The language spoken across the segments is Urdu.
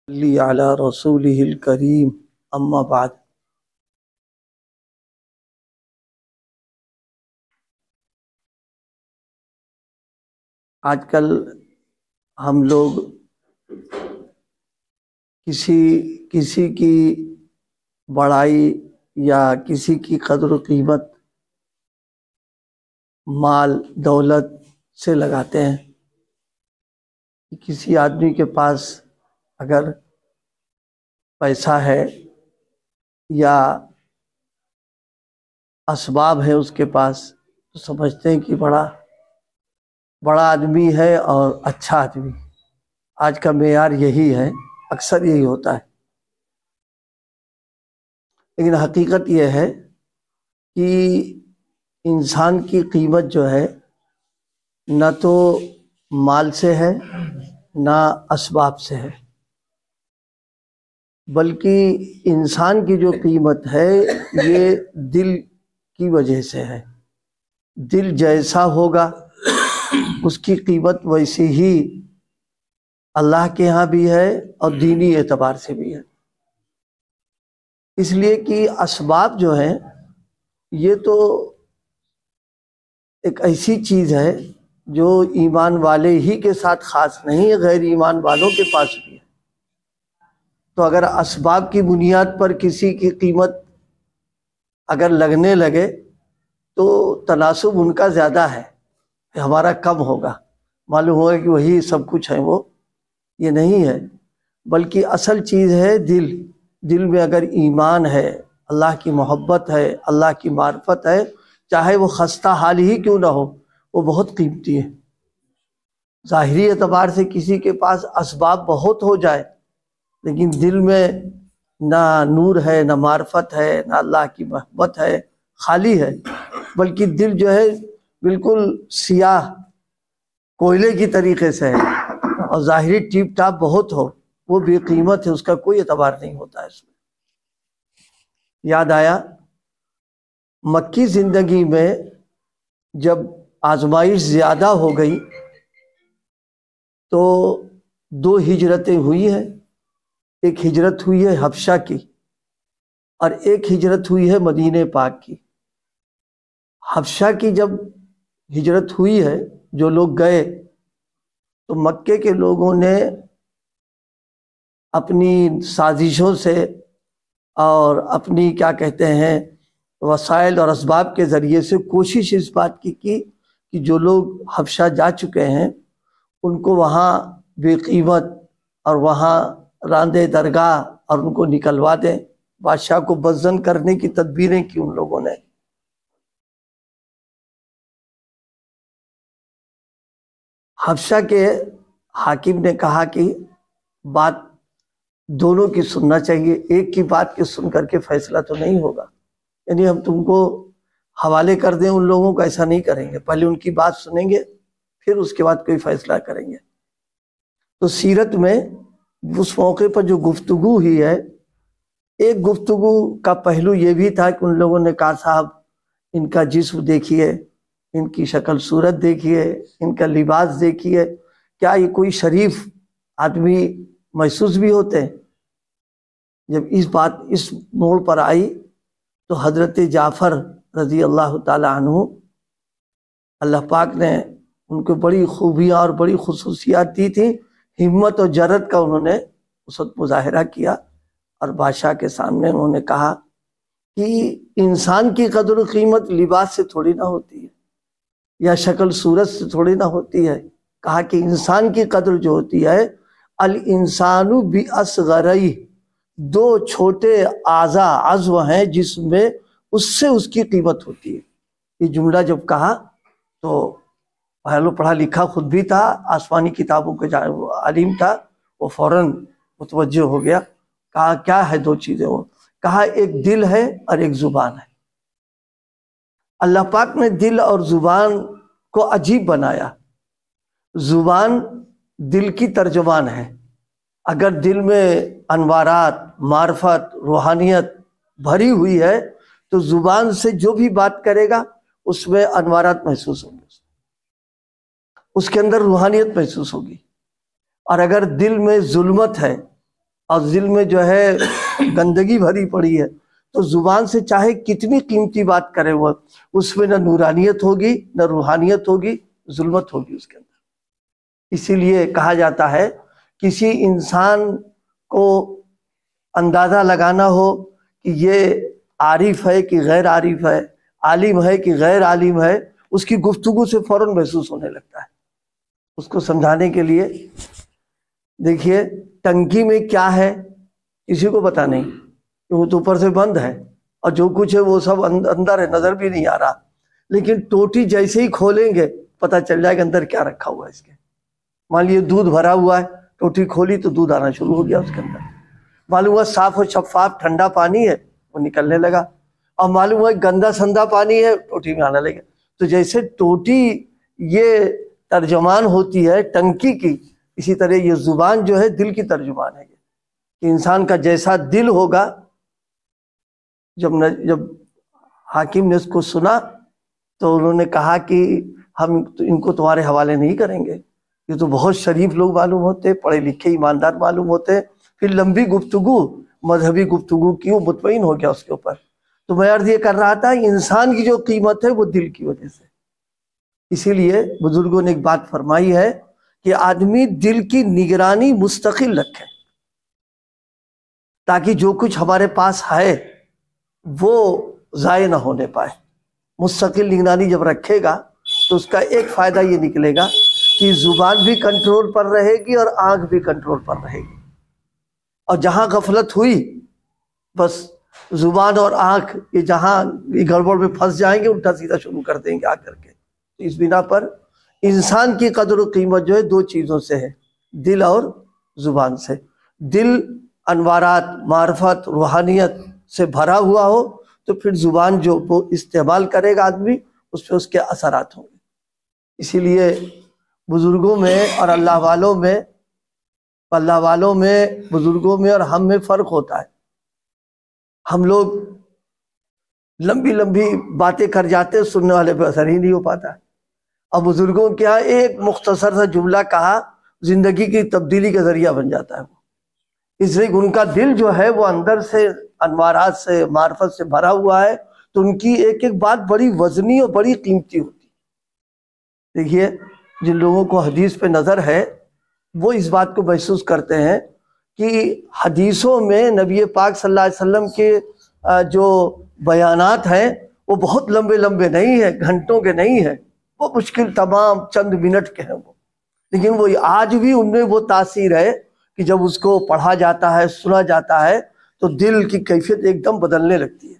صلی علی رسولہ الکریم اما بعد۔ آج کل ہم لوگ کسی کی بڑائی یا کسی کی قدر و قیمت مال دولت سے لگاتے ہیں۔ کسی آدمی کے پاس اگر پیسہ ہے یا اسباب ہے اس کے پاس تو سمجھتے ہیں کہ بڑا آدمی ہے اور اچھا آدمی۔ آج کا معیار یہی ہے، اکثر یہی ہوتا ہے، لیکن حقیقت یہ ہے کہ انسان کی قیمت جو ہے نہ تو مال سے ہے نہ اسباب سے ہے، بلکہ انسان کی جو قیمت ہے یہ دل کی وجہ سے ہے۔ دل جیسا ہوگا اس کی قیمت ویسی ہی اللہ کے ہاں بھی ہے اور دینی اعتبار سے بھی ہے۔ اس لیے کہ اسباب جو ہیں یہ تو ایک ایسی چیز ہے جو ایمان والے ہی کے ساتھ خاص نہیں ہے، غیر ایمان والوں کے پاس بھی ہے۔ تو اگر اسباب کی بنیاد پر کسی کی قیمت اگر لگنے لگے تو تناسب ان کا زیادہ ہے، ہمارا کم ہوگا، معلوم ہوگا کہ وہی سب کچھ ہے، وہ یہ نہیں ہے، بلکہ اصل چیز ہے دل۔ دل میں اگر ایمان ہے، اللہ کی محبت ہے، اللہ کی معرفت ہے، چاہے وہ خستہ حال ہی کیوں نہ ہو، وہ بہت قیمتی ہے۔ ظاہری اعتبار سے کسی کے پاس اسباب بہت ہو جائے لیکن دل میں نہ نور ہے، نہ معرفت ہے، نہ اللہ کی محبت ہے، خالی ہے، بلکہ دل جو ہے بالکل سیاہ کوئلے کی طریقے سے ہے، اور ظاہری ٹیپ ٹاپ بہت ہو، وہ بے قیمت ہے، اس کا کوئی اعتبار نہیں ہوتا ہے اس میں۔ یاد آیا مکی زندگی میں جب آزمائش زیادہ ہو گئی تو 2 ہجرتیں ہوئی ہیں۔ ایک ہجرت ہوئی ہے حبشہ کی اور ایک ہجرت ہوئی ہے مدینہ پاک کی۔ حبشہ کی جب ہجرت ہوئی ہے، جو لوگ گئے تو مکے کے لوگوں نے اپنی سازشوں سے اور اپنی کیا کہتے ہیں وسائل اور اسباب کے ذریعے سے کوشش اس بات کی کہ جو لوگ حبشہ جا چکے ہیں ان کو وہاں بے قیمت اور وہاں راندے درگاہ اور ان کو نکلوا دیں۔ بادشاہ کو بدظن کرنے کی تدبیریں کی ان لوگوں نے۔ حبشہ کے حاکم نے کہا کہ بات دونوں کی سننا چاہیے، ایک کی بات کے سن کر کے فیصلہ تو نہیں ہوگا، یعنی ہم تم کو حوالے کر دیں ان لوگوں کو، ایسا نہیں کریں گے، پہلے ان کی بات سنیں گے پھر اس کے بعد کوئی فیصلہ کریں گے۔ تو سیرت میں اس موقع پر جو گفتگو ہوئی ہے، ایک گفتگو کا پہلو یہ بھی تھا کہ ان لوگوں نے کہا صاحب ان کا جسم دیکھیے، ان کی شکل صورت دیکھیے، ان کا لباس دیکھیے، کیا یہ کوئی شریف آدمی محسوس بھی ہوتے ہیں؟ جب اس بات اس موڑ پر آئی تو حضرت جعفر رضی اللہ تعالی عنہ، اللہ پاک نے ان کو بڑی خوبیاں اور بڑی خصوصیات دی تھیں، ہمت اور جرأت کا انہوں نے اس وقت مظاہرہ کیا، اور بادشاہ کے سامنے انہوں نے کہا کہ انسان کی قدر و قیمت لباس سے تھوڑی نہ ہوتی ہے یا شکل صورت سے تھوڑی نہ ہوتی ہے۔ کہا کہ انسان کی قدر جو ہوتی ہے الانسان باصغرہ، 2 چھوٹے اعضاء عضو ہیں جس میں اس سے اس کی قیمت ہوتی ہے۔ یہ جملہ جب کہا تو پڑھا لکھا خود بھی تھا، آسمانی کتابوں کے عالم تھا، وہ فوراً متوجہ ہو گیا۔ کہا کیا ہے 2 چیزیں؟ وہ کہا ایک دل ہے اور ایک زبان ہے۔ اللہ پاک نے دل اور زبان کو عجیب بنایا۔ زبان دل کی ترجمان ہے، اگر دل میں انوارات معرفت روحانیت بھری ہوئی ہے تو زبان سے جو بھی بات کرے گا اس میں انوارات محسوس ہوں گے، اس کے اندر روحانیت محسوس ہوگی۔ اور اگر دل میں ظلمت ہے اور دل میں جو ہے گندگی بھری پڑی ہے، تو زبان سے چاہے کتنی قیمتی بات کرے وہ، اس میں نہ نورانیت ہوگی نہ روحانیت ہوگی، ظلمت ہوگی اس کے اندر۔ اسی لیے کہا جاتا ہے کسی انسان کو اندازہ لگانا ہو کہ یہ عارف ہے کہ غیر عارف ہے، عالم ہے کہ غیر عالم ہے، اس کی گفتگو سے فوراً محسوس ہونے لگتا ہے۔ اس کو سمجھانے کے لیے دیکھیے ٹنکی میں کیا ہے کسی کو پتہ نہیں، وہ تو اوپر سے بند ہے اور جو کچھ ہے وہ سب اندر ہے، نظر بھی نہیں آ رہا، لیکن ٹوٹی جیسے ہی کھولیں گے پتہ چل جائے کہ اندر کیا رکھا ہوا ہے اس کے۔ مان لیے دودھ بھرا ہوا ہے، ٹوٹی کھولی تو دودھ آنا شروع ہو گیا اس کے اندر، معلوم ہوا صاف و شفاف ٹھنڈا پانی ہے وہ نکلنے لگا، اور معلوم ہوا گندا سندا پانی ہے ٹوٹی میں آنے لگا۔ تو جیسے ٹوٹی یہ ترجمان ہوتی ہے ٹنکی کی، اسی طرح یہ زبان جو ہے دل کی ترجمان ہے کہ انسان کا جیسا دل ہوگا۔ جب حاکم نے اس کو سنا تو انہوں نے کہا کہ ہم ان کو تمہارے حوالے نہیں کریں گے، یہ تو بہت شریف لوگ معلوم ہوتے، پڑھے لکھے ایماندار معلوم ہوتے۔ پھر لمبی گفتگو مذہبی گفتگو کی، وہ مطمئن ہو گیا اس کے اوپر۔ تو میں عرض یہ کر رہا تھا انسان کی جو قیمت ہے وہ دل کی وجہ سے، اسی لیے بزرگوں نے ایک بات فرمائی ہے کہ آدمی دل کی نگرانی مستقل رکھے، تاکہ جو کچھ ہمارے پاس ہے وہ ضائع نہ ہونے پائے۔ مستقل نگرانی جب رکھے گا تو اس کا ایک فائدہ یہ نکلے گا کہ زبان بھی کنٹرول پر رہے گی اور آنکھ بھی کنٹرول پر رہے گی، اور جہاں غفلت ہوئی بس زبان اور آنکھ یہ جہاں گڑبڑ میں پھنس جائیں گے، الٹا سیدھا شروع کر دیں گے آ کر کے۔ اس بنا پر انسان کی قدر و قیمت جو ہے دو چیزوں سے ہے، دل اور زبان سے۔ دل انوارات، معرفت، روحانیت سے بھرا ہوا ہو تو پھر زبان جو وہ استعمال کرے گا آدمی، اس پہ اس کے اثرات ہوں گے۔ اسی لیے بزرگوں میں اور اللہ والوں میں بزرگوں میں اور ہم میں فرق ہوتا ہے۔ ہم لوگ لمبی لمبی باتیں کر جاتے ہیں، سننے والے پہ اثر ہی نہیں ہو پاتا، اور بزرگوں کے ہاں ایک مختصر سا جملہ کہا زندگی کی تبدیلی کا ذریعہ بن جاتا ہے وہ۔ اس لیے ان کا دل جو ہے وہ اندر سے انوارات سے، معرفت سے بھرا ہوا ہے، تو ان کی ایک ایک بات بڑی وزنی اور بڑی قیمتی ہوتی ہے۔ دیکھیے جن لوگوں کو حدیث پہ نظر ہے وہ اس بات کو محسوس کرتے ہیں کہ حدیثوں میں نبی پاک صلی اللہ علیہ وسلم کے جو بیانات ہیں وہ بہت لمبے لمبے نہیں ہیں، گھنٹوں کے نہیں ہیں، وہ مشکل تمام چند منٹ کے ہیں وہ، لیکن وہ آج بھی ان میں وہ تاثیر ہے کہ جب اس کو پڑھا جاتا ہے، سنا جاتا ہے تو دل کی کیفیت ایک دم بدلنے لگتی ہے۔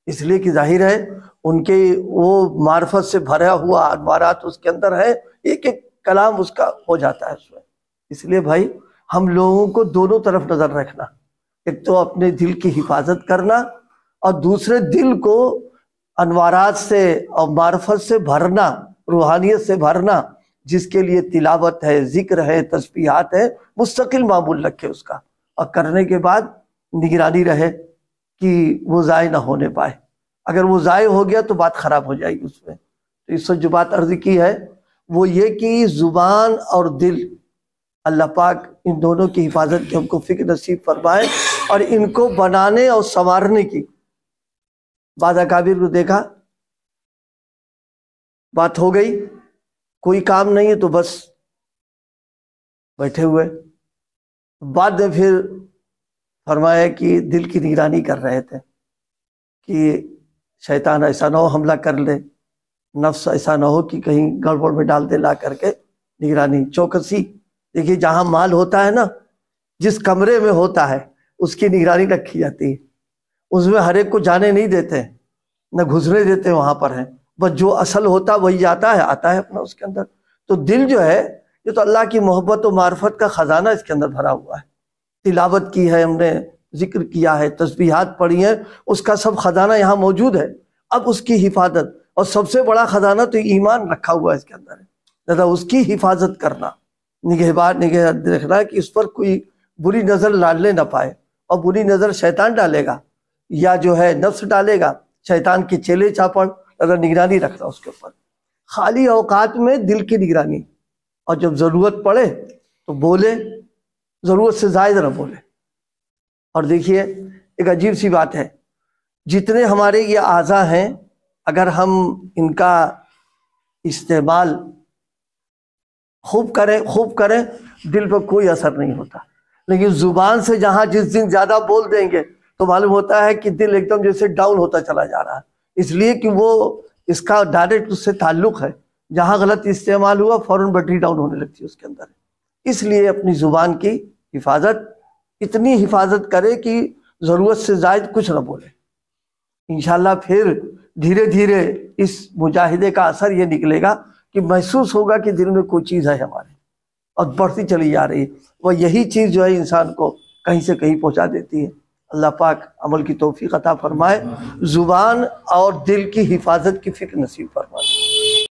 اس لیے کہ ظاہر ہے ان کے وہ معرفت سے بھرا ہوا انوارات اس کے اندر ہے، ایک ایک کلام اس کا ہو جاتا ہے اس میں۔ اس لیے بھائی ہم لوگوں کو دونوں طرف نظر رکھنا، ایک تو اپنے دل کی حفاظت کرنا، اور دوسرے دل کو انوارات سے اور معرفت سے بھرنا، روحانیت سے بھرنا، جس کے لیے تلاوت ہے، ذکر ہے، تسبیحات ہے، مستقل معمول رکھے اس کا، اور کرنے کے بعد نگرانی رہے کہ وہ ضائع نہ ہونے پائے۔ اگر وہ ضائع ہو گیا تو بات خراب ہو جائے گی اس میں۔ تو اس سے جو بات عرض کی ہے وہ یہ کہ زبان اور دل، اللہ پاک ان دونوں کی حفاظت کی ہم کو فکر نصیب فرمائے، اور ان کو بنانے اور سنوارنے کی۔ بعض اکابر کو دیکھا بات ہو گئی، کوئی کام نہیں ہے تو بس بیٹھے ہوئے، بعد میں پھر فرمایا کہ دل کی نگرانی کر رہے تھے کہ شیطان ایسا نہ ہو حملہ کر لے، نفس ایسا نہ ہو کہ کہیں گڑبڑ میں ڈال دے، لا کر کے نگرانی چوکسی۔ دیکھیے جہاں مال ہوتا ہے نا، جس کمرے میں ہوتا ہے اس کی نگرانی رکھی جاتی ہے، اس میں ہر ایک کو جانے نہیں دیتے، نہ گھسنے دیتے، وہاں پر ہیں، بس جو اصل ہوتا وہی جاتا ہے، آتا ہے اپنا اس کے اندر۔ تو دل جو ہے یہ تو اللہ کی محبت و معرفت کا خزانہ اس کے اندر بھرا ہوا ہے، تلاوت کی ہے ہم نے، ذکر کیا ہے، تسبیحات پڑھی ہیں، اس کا سب خزانہ یہاں موجود ہے۔ اب اس کی حفاظت، اور سب سے بڑا خزانہ تو ایمان رکھا ہوا ہے اس کے اندر ہے، لہذا اس کی حفاظت کرنا، نگہ رکھنا کہ اس پر کوئی بری نظر ڈالنے نہ پائے، اور بری نظر شیطان ڈالے گا یا جو ہے نفس ڈالے گا، شیطان کے چیلے چاپڑ، اگر نگرانی رکھنا اس کے اوپر، خالی اوقات میں دل کی نگرانی، اور جب ضرورت پڑے تو بولے، ضرورت سے زائد نہ بولے، اور دیکھیے ایک عجیب سی بات ہے، جتنے ہمارے یہ اعضاء ہیں اگر ہم ان کا استعمال خوب کریں دل پر کوئی اثر نہیں ہوتا، لیکن زبان سے جہاں جس دن زیادہ بول دیں گے تو معلوم ہوتا ہے کہ دل ایک دم جیسے ڈاؤن ہوتا چلا جا رہا ہے، اس لیے کہ وہ اس کا ڈائریکٹ اس سے تعلق ہے، جہاں غلط استعمال ہوا فوراً بیٹری ڈاؤن ہونے لگتی ہے اس کے اندر۔ اس لیے اپنی زبان کی حفاظت، اتنی حفاظت کرے کہ ضرورت سے زائد کچھ نہ بولے، انشاءاللہ پھر دھیرے دھیرے اس مجاہدے کا اثر یہ نکلے گا کہ محسوس ہوگا کہ دل میں کوئی چیز ہے ہمارے اور بڑھتی چلی جا رہی ہے، وہ یہی چیز جو ہے انسان کو کہیں سے کہیں پہنچا دیتی ہے۔ اللہ پاک عمل کی توفیق عطا فرمائے، زبان اور دل کی حفاظت کی فکر نصیب فرمائے۔